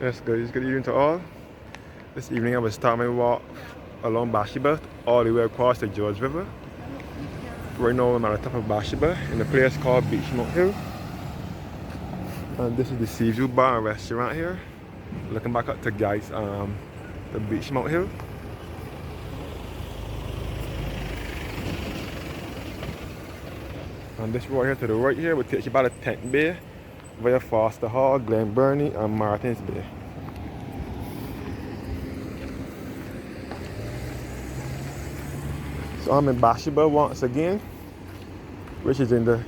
Yes, good evening to all. This evening I was starting my walk along Bashiba all the way across the George River. Right now I'm at the top of Bashiba in a place called Beechmont Hill. And this is the Seaview Bar and Restaurant here. Looking back up to guys, the Beechmont Hill. And this road here to the right here will take you by the Tent Bay via Foster Hall, Glen Burnie and Martins Bay. So I'm in Bashiba once again, which is in the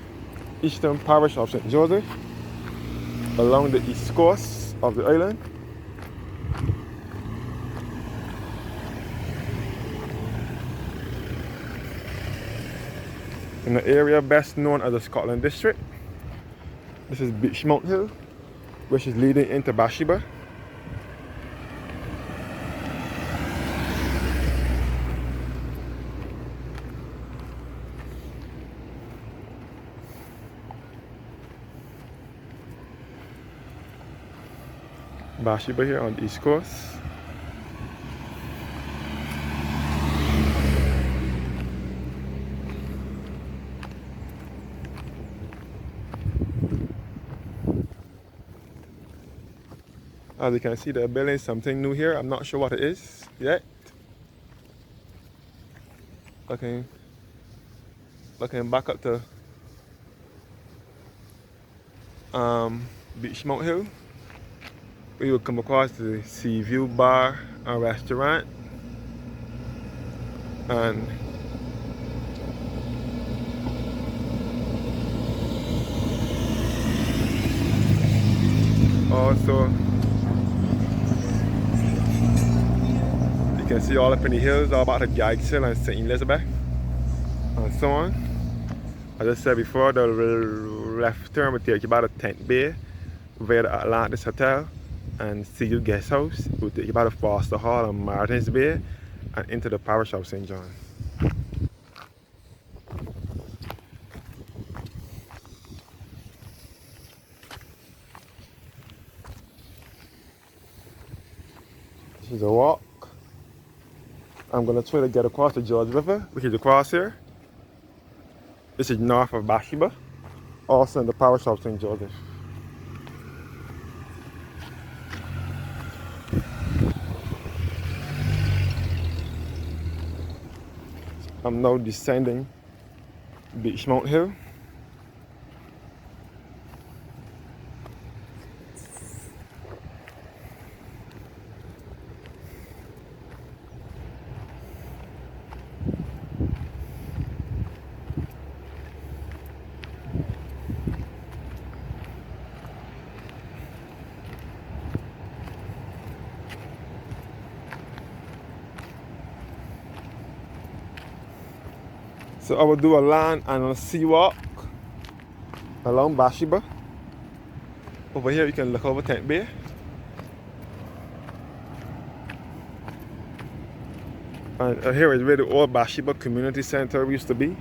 eastern parish of St. Joseph, along the east coast of the island. In the area best known as the Scotland District. This is Beechmont Hill, which is leading into Bashiba. Bashiba here on the east coast. As you can see, they're building something new here. I'm not sure what it is yet. Looking back up to Beechmont Hill, we will come across the Seaview Bar and Restaurant, and also you can see all up in the hills, all about the Jags Hill and St. Elizabeth and so on. As I said before, the left turn will take you by the Tent Bay via the Atlantis Hotel and Seaview Guest House. It will take you by the Foster Hall and Martins Bay and into the parish of St. John. This is a walk. I'm going to try to get across the George River, which is across here. This is north of Bashiba, also in the parish of St. Joseph. I'm now descending Beechmont Hill. So I will do a land and a sea walk along Bashiba. Over here you can look over Tent Bay. And here is where the old Bashiba Community Center used to be.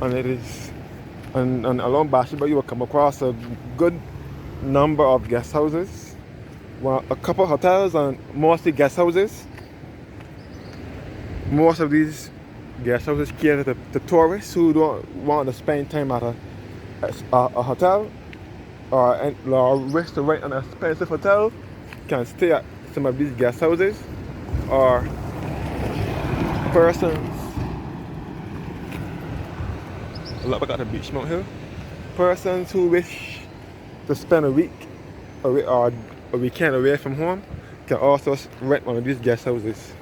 And it is and along Bashiba you will come across a good number of guest houses. Well, a couple hotels and mostly guest houses. Most of these guest houses cater to tourists who don't want to spend time at a hotel or wish to rent an expensive hotel, can stay at some of these guest houses, or persons. Look back at the Beechmont Hill. Persons who wish to spend a week or a weekend away from home can also rent one of these guest houses.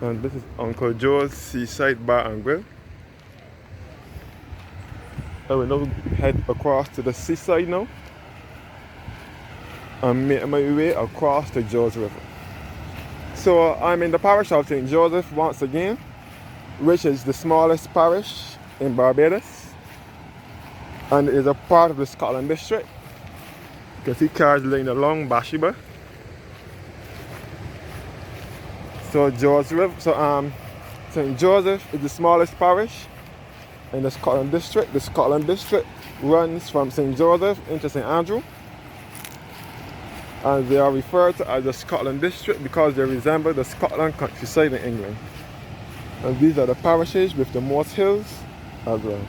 And this is Uncle Joe's Seaside Bar and Grill. I will now head across to the seaside now and make my way across the Joe's River. So I'm in the parish of St. Joseph once again, which is the smallest parish in Barbados and is a part of the Scotland district. You can see cars laying along Bashiba. So St. Joseph is the smallest parish in the Scotland district. The Scotland district runs from St. Joseph into St. Andrew, and they are referred to as the Scotland district because they resemble the Scotland countryside in England. And these are the parishes with the most hills as well.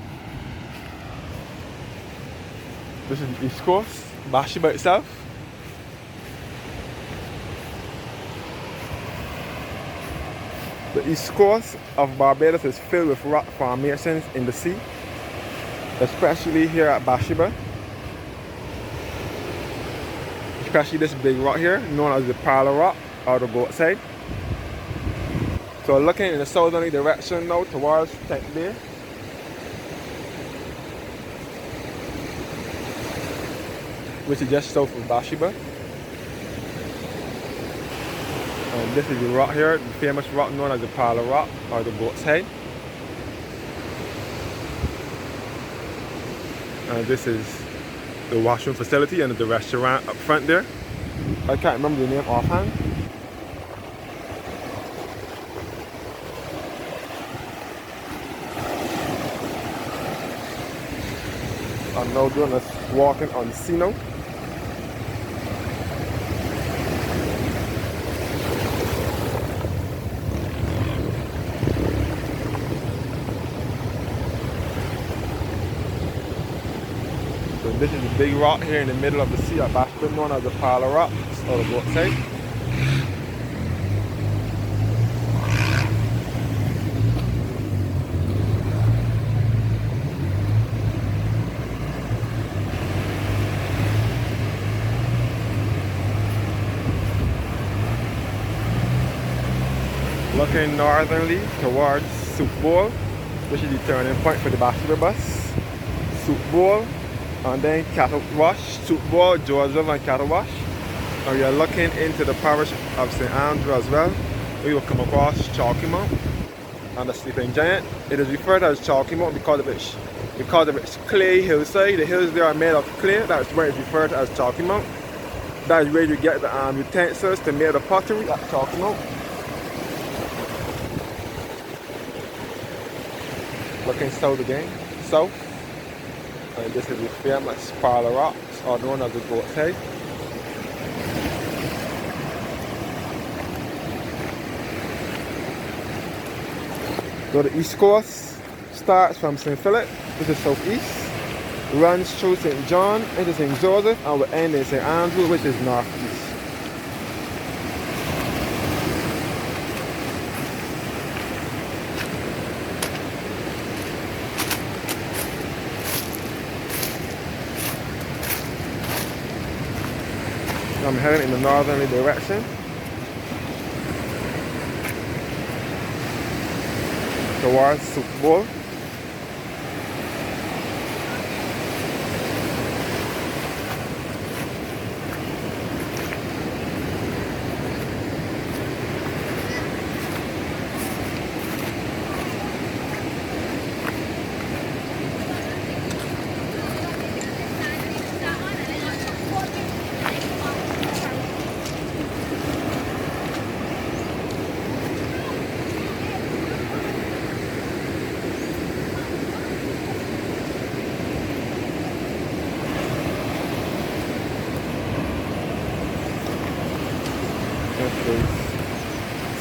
This is the East Coast, Bathsheba itself. The east coast of Barbados is filled with rock formations in the sea, especially here at Bathsheba. Especially this big rock here, known as the Parlor Rock or the Goat Side. So looking in the southerly direction now towards Tent Bay. Which is just south of Bathsheba. And this is the rock here, the famous rock known as the Parlor Rock or the Goat's Head. And this is the washroom facility and the restaurant up front there. I can't remember the name offhand. I'm now doing this walking on sea now. So this is the big rock here in the middle of the sea at Bathsheba, known as the Parlor Rock or the Goat Side. Looking northerly towards Soup Bowl, which is the turning point for the Bashiba bus. Soup Bowl, and then Cattle Wash, Soup Bowl, Joseph and Cattle Wash. And we are looking into the parish of St. Andrew as well. We will come across Chalky Mount and the Sleeping Giant. It is referred to as Chalky Mount because of its clay hillside. The hills there are made of clay. That's where it's referred to as Chalky Mount. That is where you get the utensils to make the pottery at Chalky Mount. Looking south again, south, and this is the famous Parlor Rock, or known as the Goat's Head. So the east coast starts from St. Philip, which is southeast, runs through St. John into St. Joseph, and will end in St. Andrew, which is northeast. I'm heading in the northerly direction towards Soup Bowl.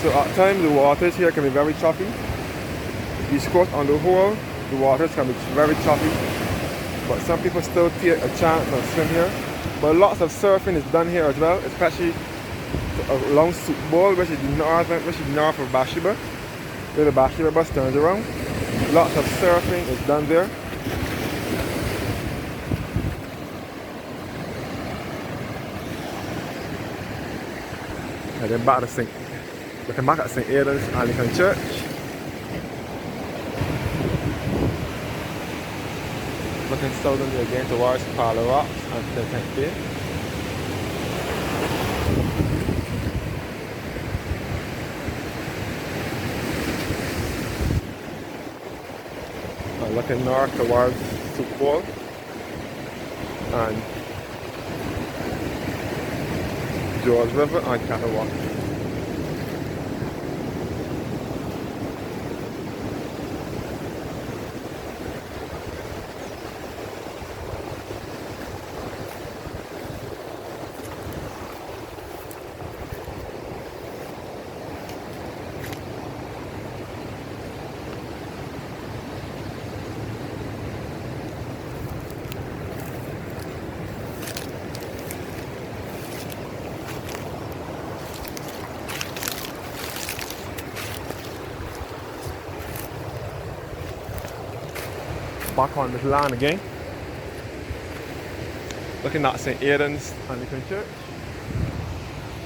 So at times the waters here can be very choppy. East Coast on the whole, the waters can be very choppy. But some people still take a chance and swim here. But lots of surfing is done here as well, especially along Soup Bowl, which is north of Bathsheba, where the Bashiba bus turns around. Lots of surfing is done there. And then back to St. Looking back at St. Aidan's Anglican Church. Looking southernly again towards Parlor Rock and the Tent Bay. And looking north towards Soup Bowl and George River and Cattle Walk. Back on this land again. Looking at St. Aidan's Anglican Church.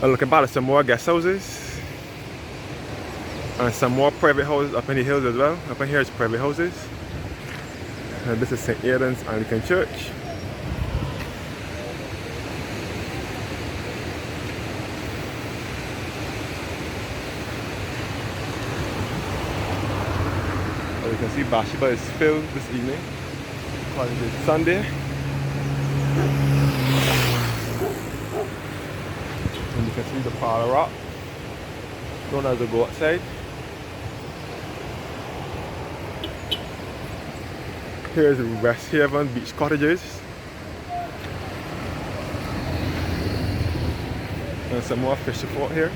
And looking back at some more guest houses. And some more private houses up in the hills as well. Up in here is private houses. And this is St. Aidan's Anglican Church. As you can see, Bathsheba is filled this evening because it is Sunday. And you can see the Parlor Rock. Don't have to go outside. Here's West Haven Beach Cottages. And some more fishing fort here.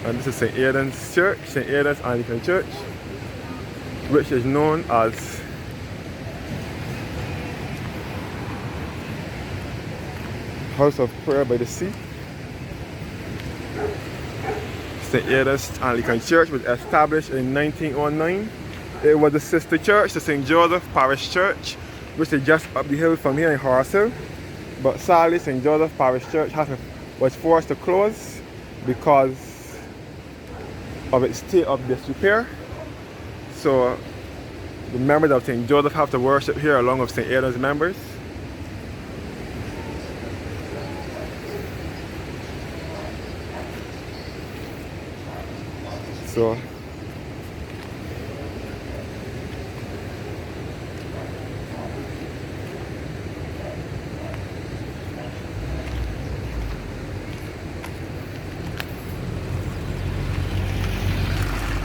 And this is St. Aidan's Church, St. Aidan's Anglican Church, which is known as House of Prayer by the Sea. St. Aidan's Anglican Church was established in 1909. It was a sister church to St. Joseph Parish Church, which is just up the hill from here in Horace Hill. But sadly, St. Joseph Parish Church was forced to close because of its state of disrepair. So the members of St. Joseph have to worship here along with St. Aidan's members. So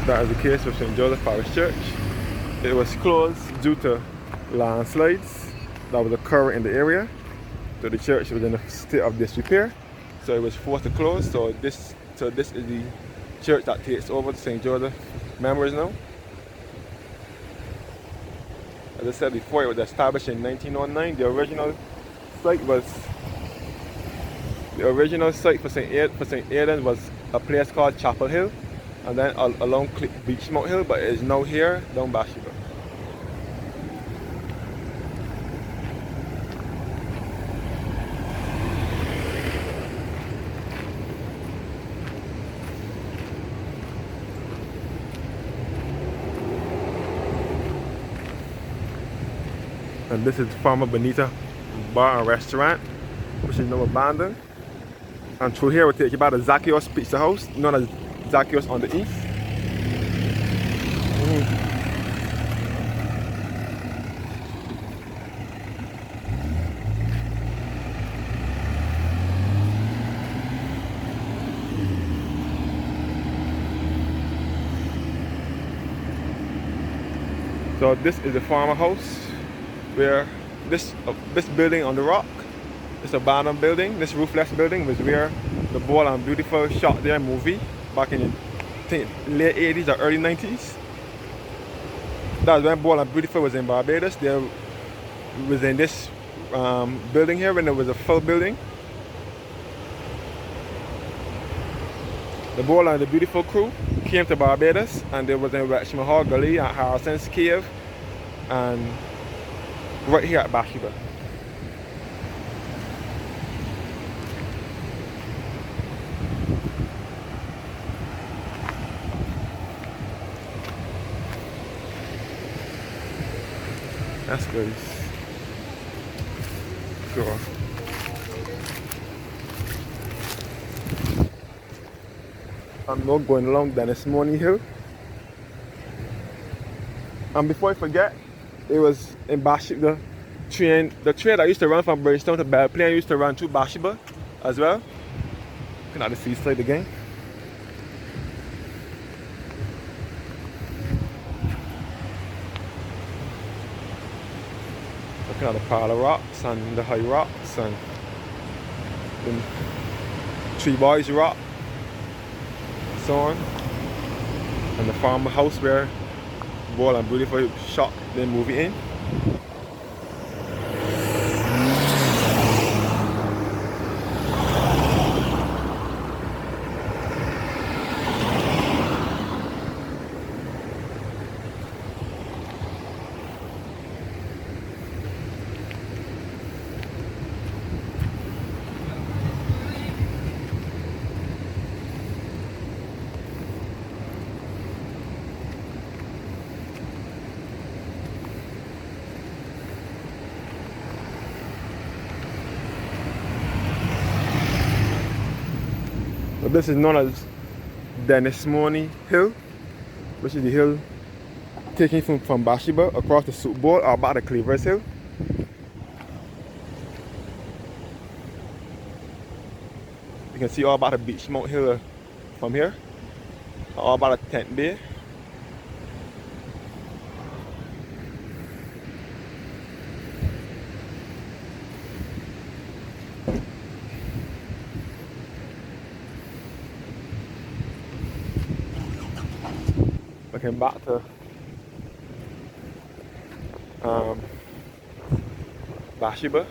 that is the case with St. Joseph Parish Church. It was closed due to landslides that was occurring in the area. So the church was in a state of disrepair. So it was forced to close. So this is the church that takes over the St. Joseph members now. As I said before, it was established in 1909. The original site for St. Aidan was a place called Chapel Hill, and then along Beechmont Hill, but it is now here down Bathsheba. And this is former Bonita Bar and Restaurant, which is now abandoned. And through here we'll take you by the Zacchaeus Pizza House, known as Zacchaeus on the East. So this is the farmhouse where this building on the rock, this abandoned building, this roofless building was where the Bold and Beautiful shot their movie back in the late 80s or early 90s. That was when Bold and Beautiful was in Barbados. They was in this building here when it was a full building. The Bold and the Beautiful crew came to Barbados, and they was in Beechmont Hill Gully at Harrison's Cave and right here at Bathsheba. That's good. Cool. I'm now going along Dennis Morning Hill. And before I forget, it was in Bathsheba. The train that used to run from Bridgetown to Bellplain used to run to Bathsheba as well. Looking at the Seaside again. Looking at the Parlor Rocks and the High Rocks and the Three Boys Rock, so on. And the farmhouse where Bold and Beautiful shot the movie in. But this is known as Dennis Morning Hill, which is the hill taking from Bathsheba across the Soup Bowl or back to Cleavers Hill. You can see all about the Beechmont Hill from here, all about the Tent Bay. Looking back to Bathsheba.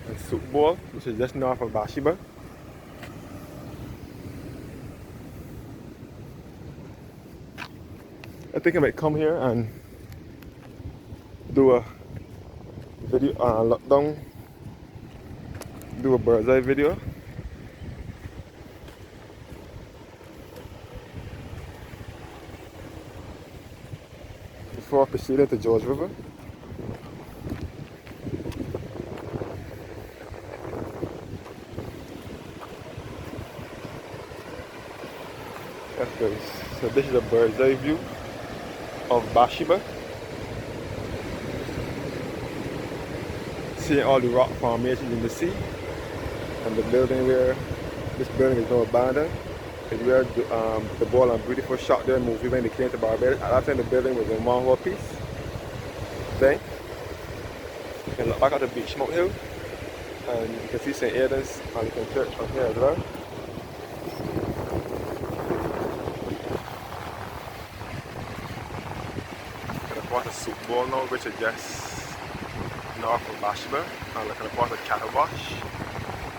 And Soup Bowl, which is just north of Bathsheba. I think I might come here and do a video lockdown, do a bird's eye video. Before proceeding to George River. Yes guys, so this is a bird's eye view of Bathsheba. Seeing all the rock formations in the sea, and the building where this building is now abandoned is where the Bold and Beautiful shot their movie when they came to Barbados. At that time the building was in one whole piece. Then you can look back at the Beechmont Hill and you can see St. Aidan's Anglican Church from here as well. And across the Soup Bowl now, which is just north of Bathsheba, and looking across the cattle wash,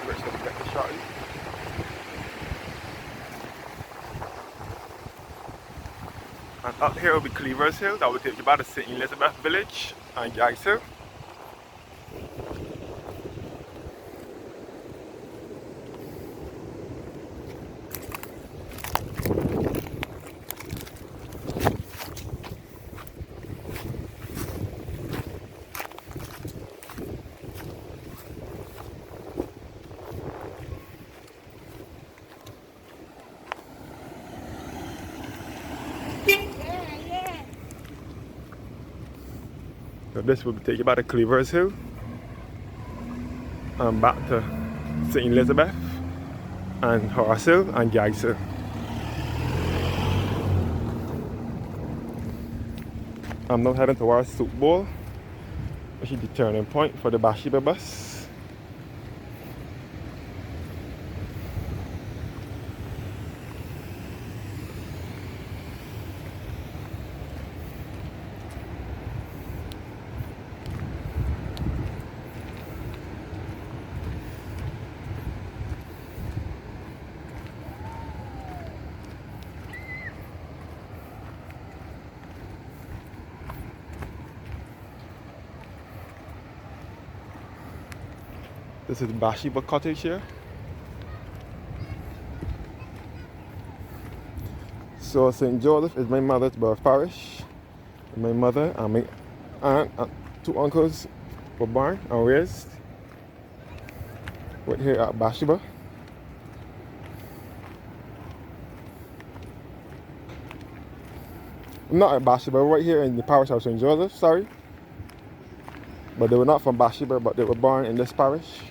which is going to get the shot in. And up here will be Cleavers Hill, that will take you back to St. Elizabeth Village and Gags Hill. So this will take you back to Cleavers Hill and back to St. Elizabeth and Horace Hill and Gags Hill. I'm now heading towards Soup Bowl, which is the turning point for the Bashiba bus. This is Bashiba Cottage here. So St. Joseph is my mother's birth parish. My mother and my aunt and two uncles were born and raised right here at Bashiba. Not at Bashiba, right here in the parish of St. Joseph, sorry. But they were not from Bashiba, but they were born in this parish.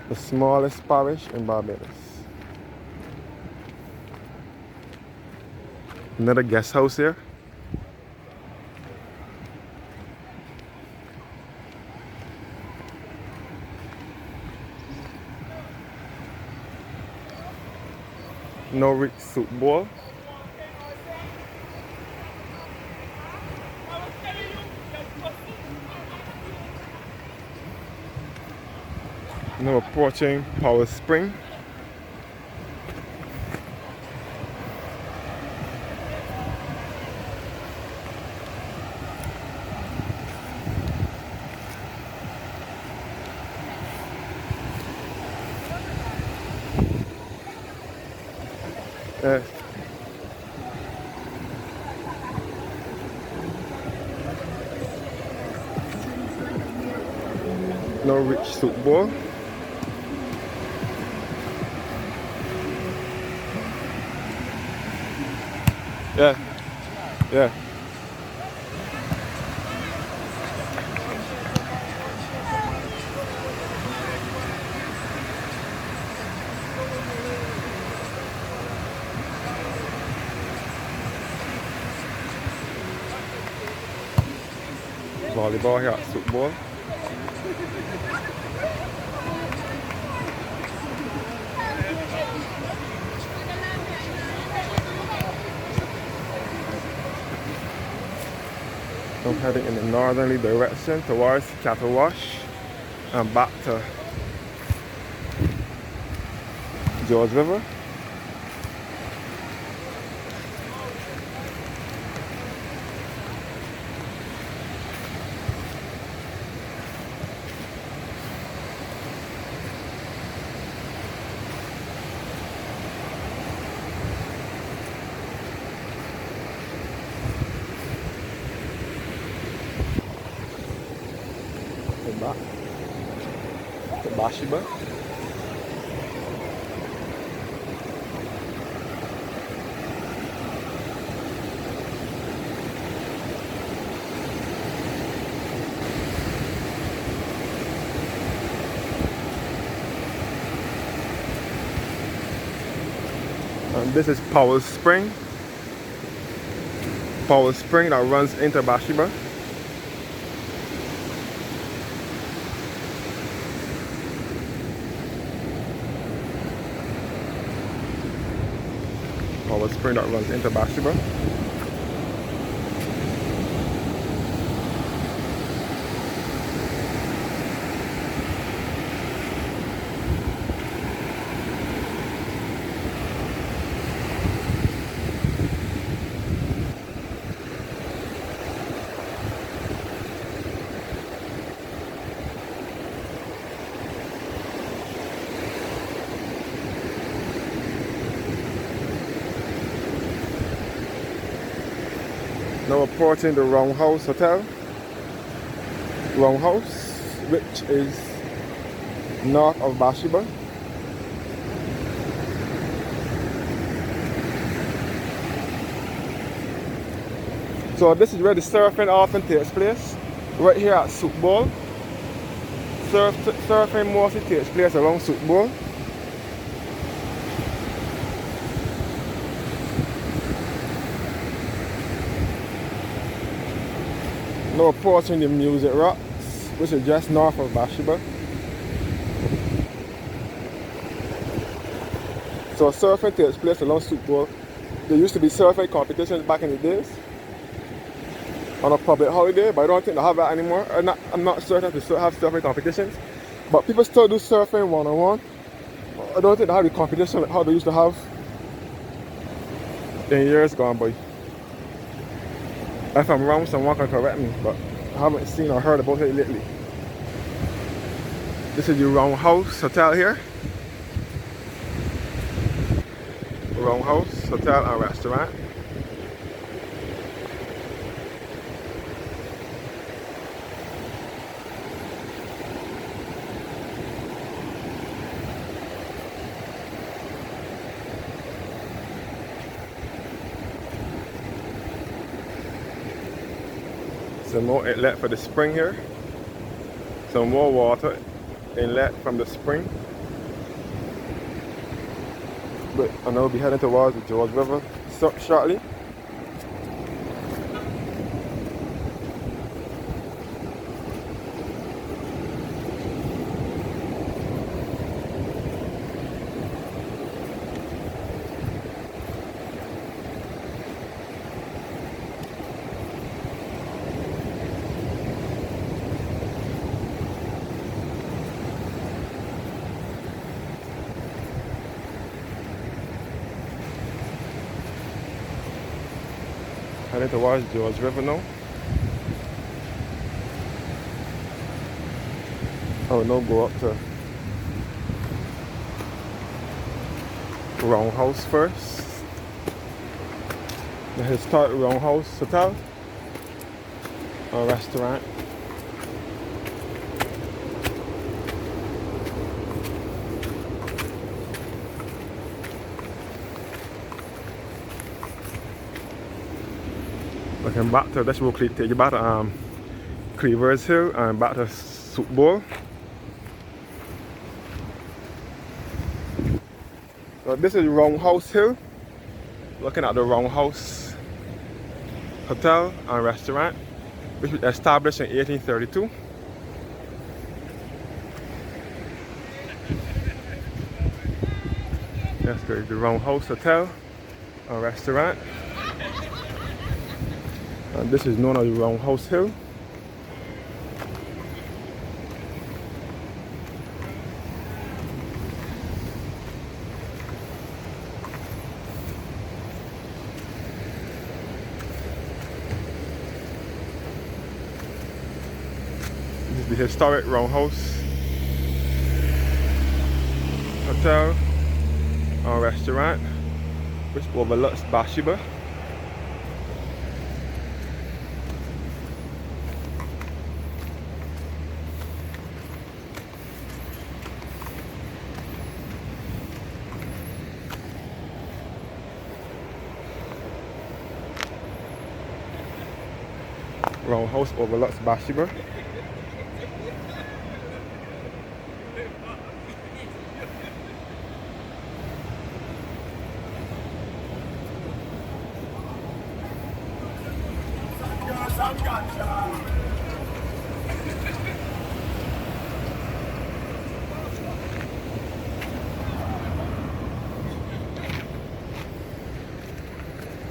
The smallest parish in Barbados. Another guest house here. No rich soup bowl. Now approaching Power Spring. No rich soup bowl. Yeah. Volleyball here at soup bowl. I'm heading in the northerly direction towards Cattle Wash and back to George River. Back to Bashiba. And this is Power Spring. Power Spring that runs into Bashiba. Power Spring that runs into Bashiba. Now approaching the Roundhouse Hotel. Roundhouse, which is north of Bashiba. So this is where the surfing often takes place, right here at Soup Bowl. Surfing mostly takes place around Soup Bowl. Now approaching the Music Rocks, which is just north of Bashiba. So surfing takes place along Soup Bowl. There used to be surfing competitions back in the days on a public holiday, but I don't think they have that anymore. I'm not certain if they have surfing competitions, but people still do surfing one-on-one. I don't think they have the competition like how they used to have in years gone by. If I'm wrong, someone can correct me, but I haven't seen or heard about it lately. This is the Roundhouse Hotel here. Roundhouse Hotel and Restaurant. Some more inlet for the spring here. Some more water inlet from the spring. But I know we'll be heading towards the George River shortly. Heading towards George River now. Oh no, go up to Roundhouse first. The historic Roundhouse Hotel or restaurant. Looking back to this will take you back to Cleavers Hill and back to Soup Bowl. So this is Roundhouse Hill. Looking at the Roundhouse Hotel and Restaurant, which was established in 1832. That's the Roundhouse Hotel and Restaurant. And this is known as the Roundhouse Hill. This is the historic Roundhouse Hotel and Restaurant, which overlooks Bathsheba. Roundhouse overlooks Bashiba.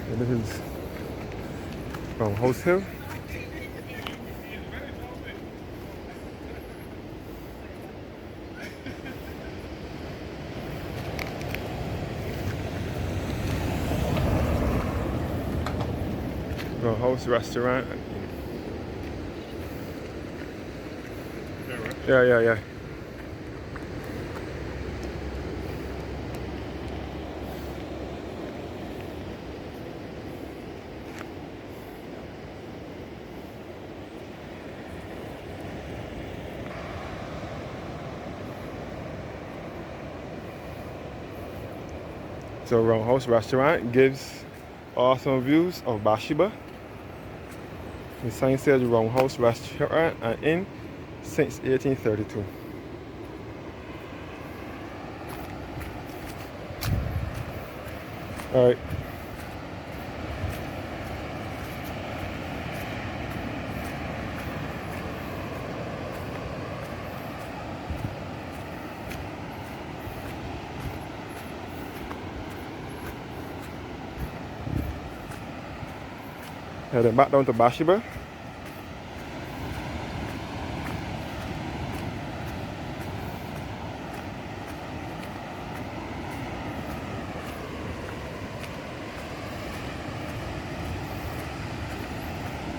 And this is Roundhouse Hill. Roundhouse Restaurant. Yeah. So Roundhouse Restaurant gives awesome views of Bashiba. The sign says Roundhouse Restaurant and Inn since 1832. Alright. Heading back down to Bashiba.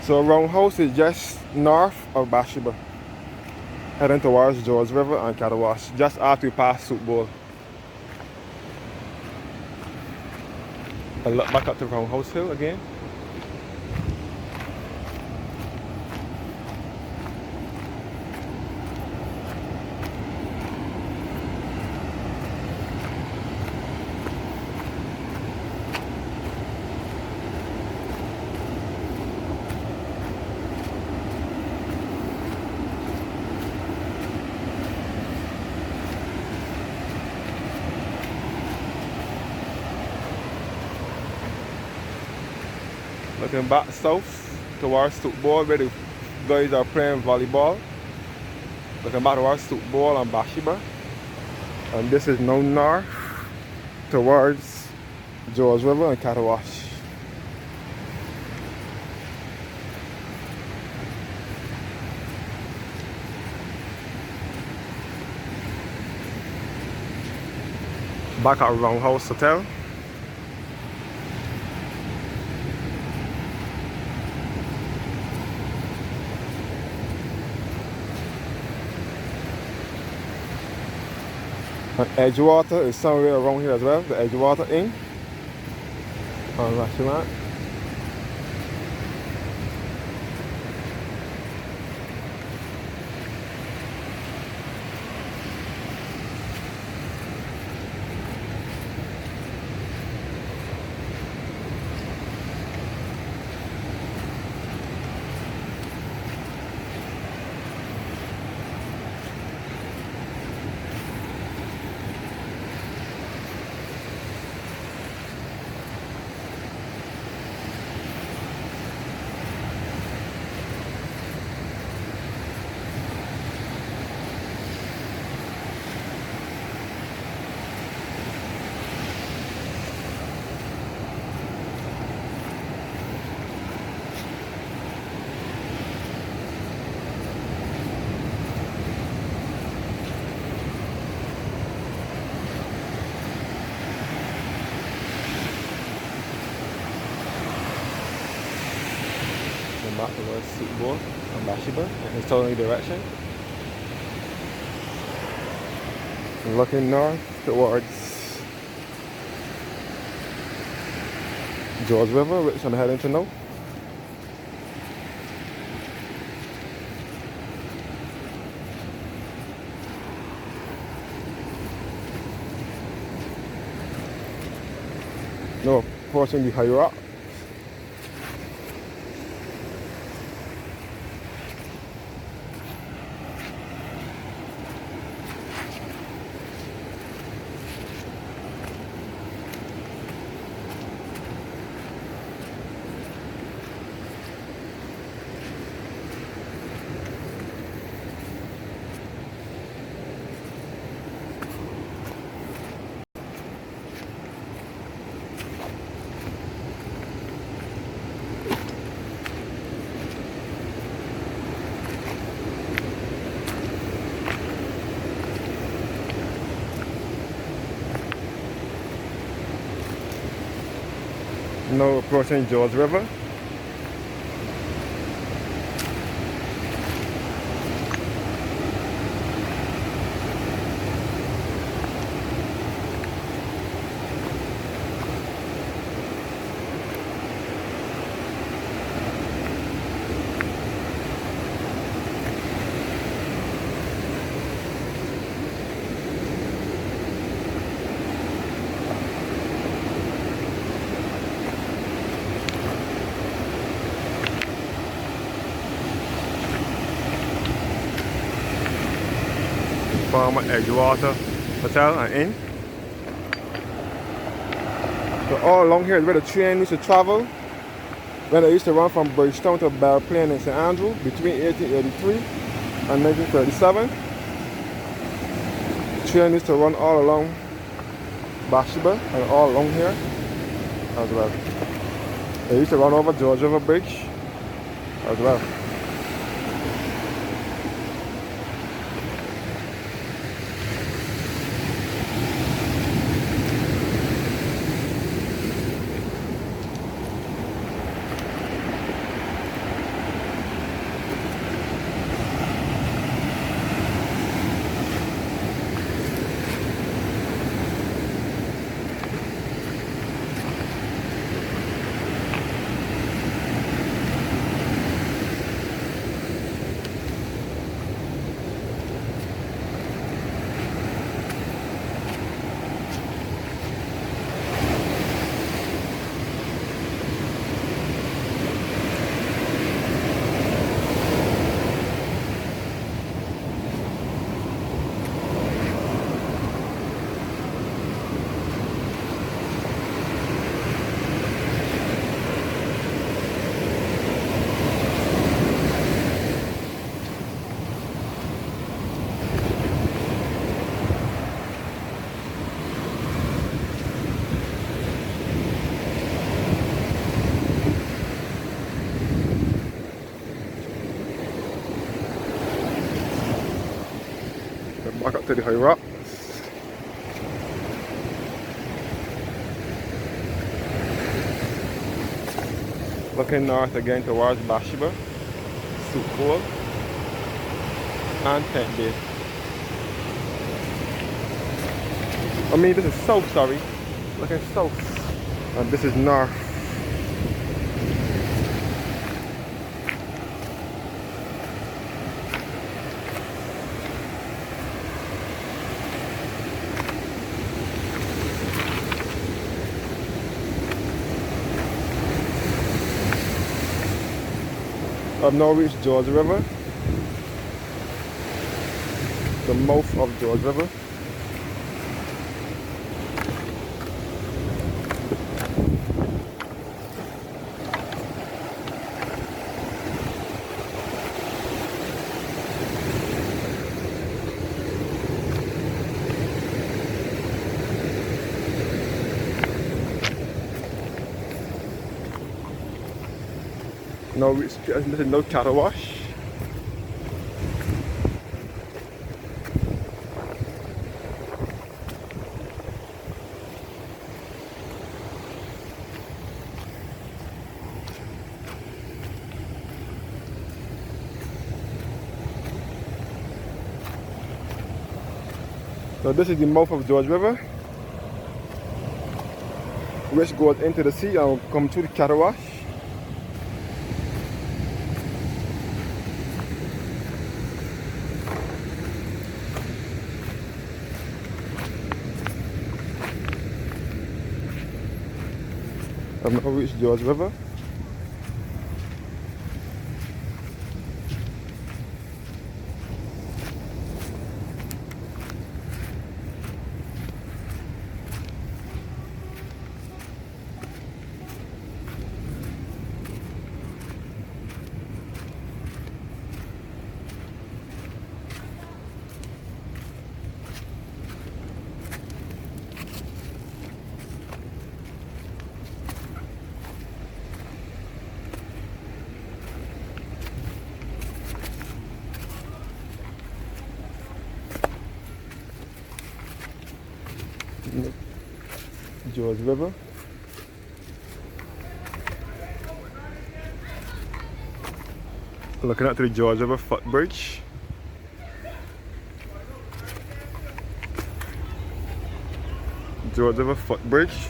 So Roundhouse is just north of Bashiba. heading towards George River and Cattle Wash, just after we pass Soup Bowl. I look back up to Roundhouse Hill again. Looking back south towards Soup Bowl where the guys are playing volleyball. Looking back towards Soup Bowl and Bathsheba. And this is now north towards George River and Cattle Wash. Back at Roundhouse Hotel. And Edgewater is somewhere around here as well, the Edgewater Inn and restaurant. Back towards Soup Bowl and Bashiba in southerly direction. And looking north towards George River, which I'm heading to now. No, approaching the high rock. Now approaching George River. Former Edgewater Hotel and Inn. So all along here is where the train used to travel when they used to run from Bridgetown to Belle-Plaine in St. Andrew between 1883 and 1937. The train used to run all along Bathsheba and all along here as well. They used to run over George River Bridge as well. to the high rocks. Looking north again towards Bathsheba, Soup Bowl, and Tent Bay. I mean, this is south, sorry. Looking south. And this is north. I've now reached George River, the mouth of George River. Now there's no cattle wash. So this is the mouth of George River, which goes into the sea and will come through the cattle wash. I've now reached George River. George River. Looking out to the George River footbridge. George River footbridge.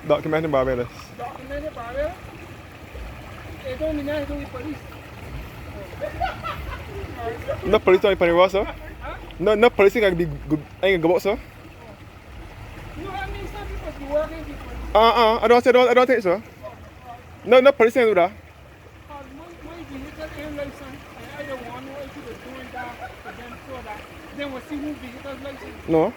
Documenting Barbados. Documenting Barbados? They don't mean nothing to the police. No police don't be what, sir? Huh? No police ain't gonna be good. Ain't gonna go out, sir. You know what I mean? Some people be working with police. I don't think so. No police ain't do that. My vehicle ain't license, and I don't want to know if you were doing that, but then so that. Then we'll see who vehicle's license. No.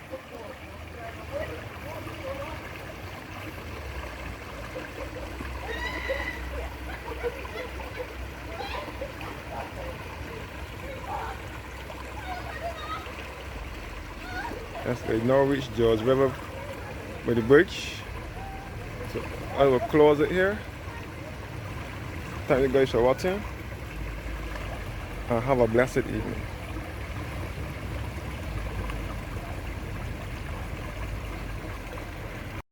Yes, we now reach George River by the bridge. So I will close it here. Thank you guys for watching and have a blessed evening.